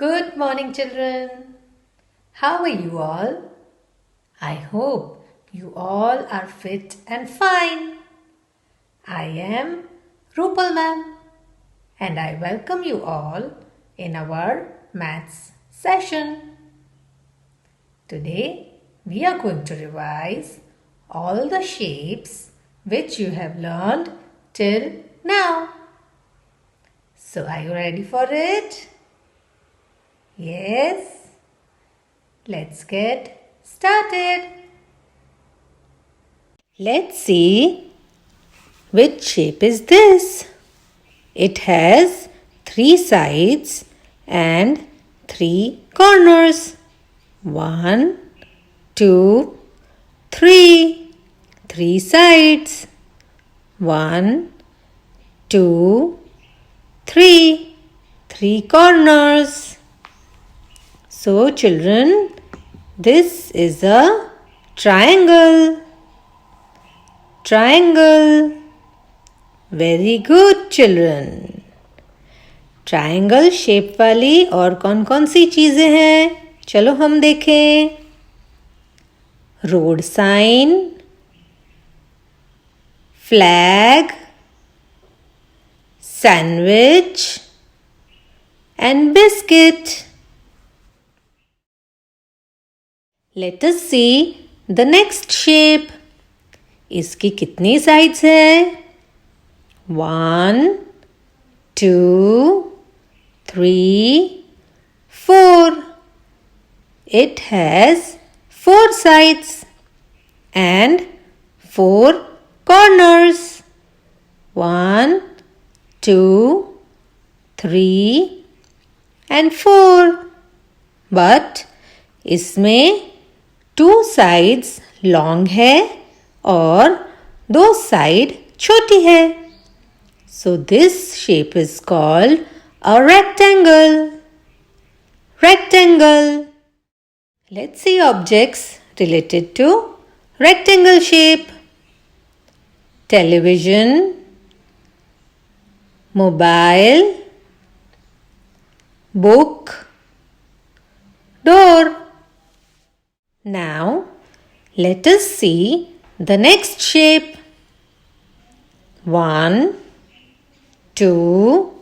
Good morning, children. How are you all? I hope you all are fit and fine. I am Rupal ma'am and I welcome you all in our maths session. Today we are going to revise all the shapes which you have learned till now. So are you ready for it? Yes? Let's get started. Let's see which shape is this. It has 3 sides and 3 corners. 1, 2, 3. 3 sides. 1, 2, 3. 3 corners. So children, this is a triangle. Triangle. Very good children. Triangle shape वाली और कौन कौन सी चीजें हैं चलो हम देखें. Road sign, flag, sandwich and biscuit. Let us see the next shape. इसकी कितनी sides है? 1, 2, 3, 4. It has 4 sides and 4 corners. 1, 2, 3 and 4. But इसमें 2 sides long है और 2 sides छोटी है. So this shape is called a rectangle. Rectangle. Let's see objects related to rectangle shape. Television, mobile, book, door. Now, let us see the next shape. 1, 2,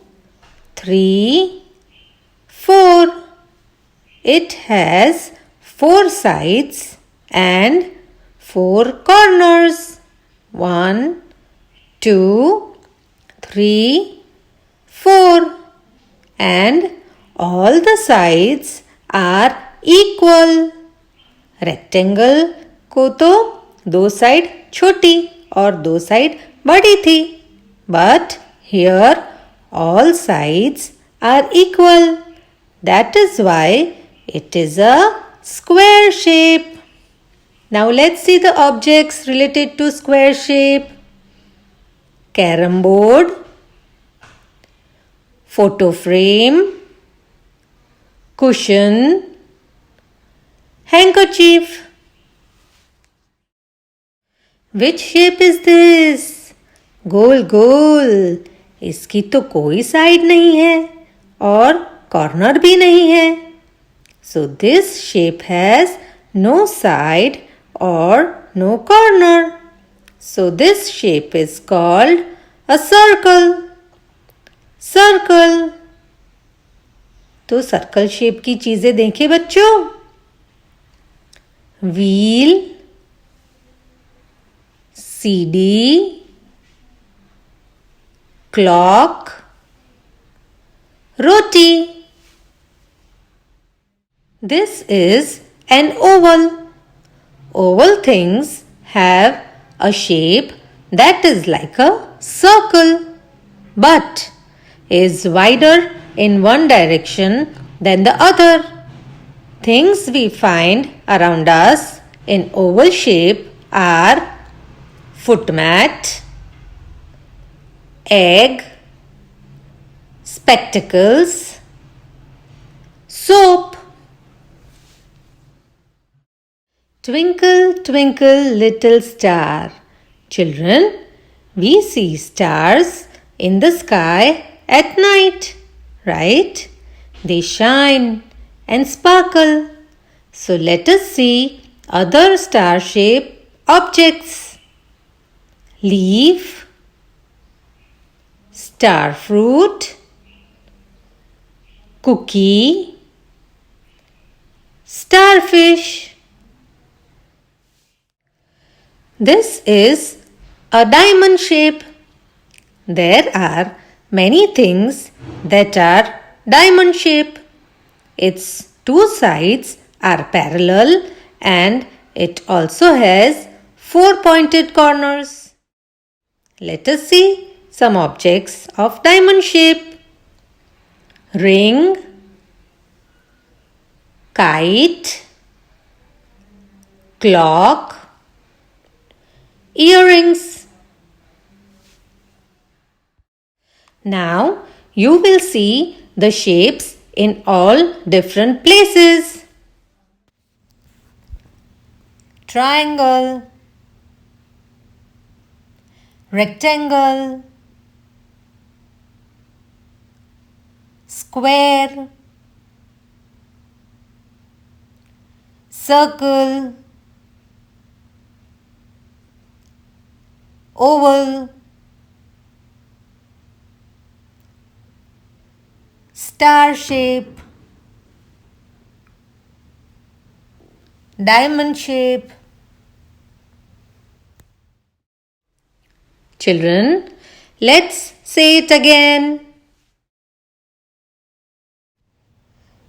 3, 4. It has 4 sides and 4 corners. 1, 2, 3, 4. And all the sides are equal. Rectangle को तो 2 side छोटी और 2 side बड़ी थी. But here all sides are equal. That is why it is a square shape. Now let's see the objects related to square shape. Carom board, photo frame, cushion, handkerchief. Which shape is this? गोल गोल. इसकी तो कोई side नहीं है और corner भी नहीं है. So this shape has no side or no corner. So this shape is called a circle. Circle. तो सर्कल शेप की चीजें देखें बच्चों. Wheel, CD, clock, roti. This is an oval. Oval things have a shape that is like a circle but is wider in one direction than the other. Things we find around us in oval shape are foot mat, egg, spectacles, soap. Twinkle, twinkle, little star. Children, we see stars in the sky at night, right? They shine and sparkle. So let us see other star-shaped objects. Leaf, star fruit, cookie, starfish. This is a diamond shape. There are many things that are diamond shape. Its two sides are parallel and it also has four pointed corners. Let us see some objects of diamond shape. Ring, kite, clock, earrings. Now you will see the shapes in all different places. Triangle, rectangle, square, circle, oval, star shape, diamond shape. Children, let's say it again.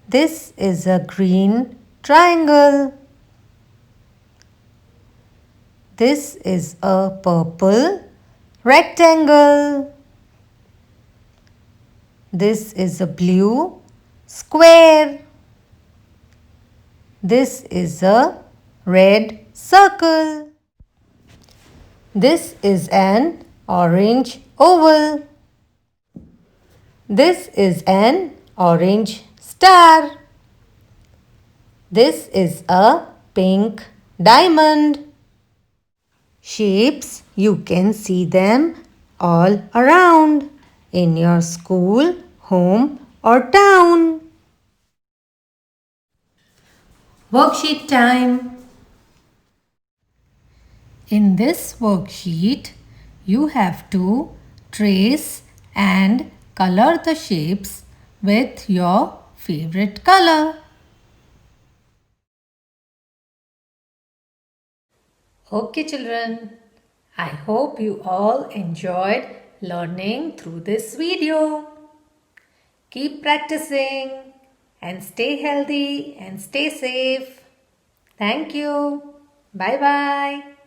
This is a green triangle. This is a purple rectangle. This is a blue square. This is a red circle. This is an orange oval. This is an orange star. This is a pink diamond. Shapes, you can see them all around in your school, home or town. Worksheet time. In this worksheet, you have to trace and color the shapes with your favorite color. Okay children, I hope you all enjoyed learning through this video. Keep practicing and stay healthy and stay safe. Thank you. Bye bye.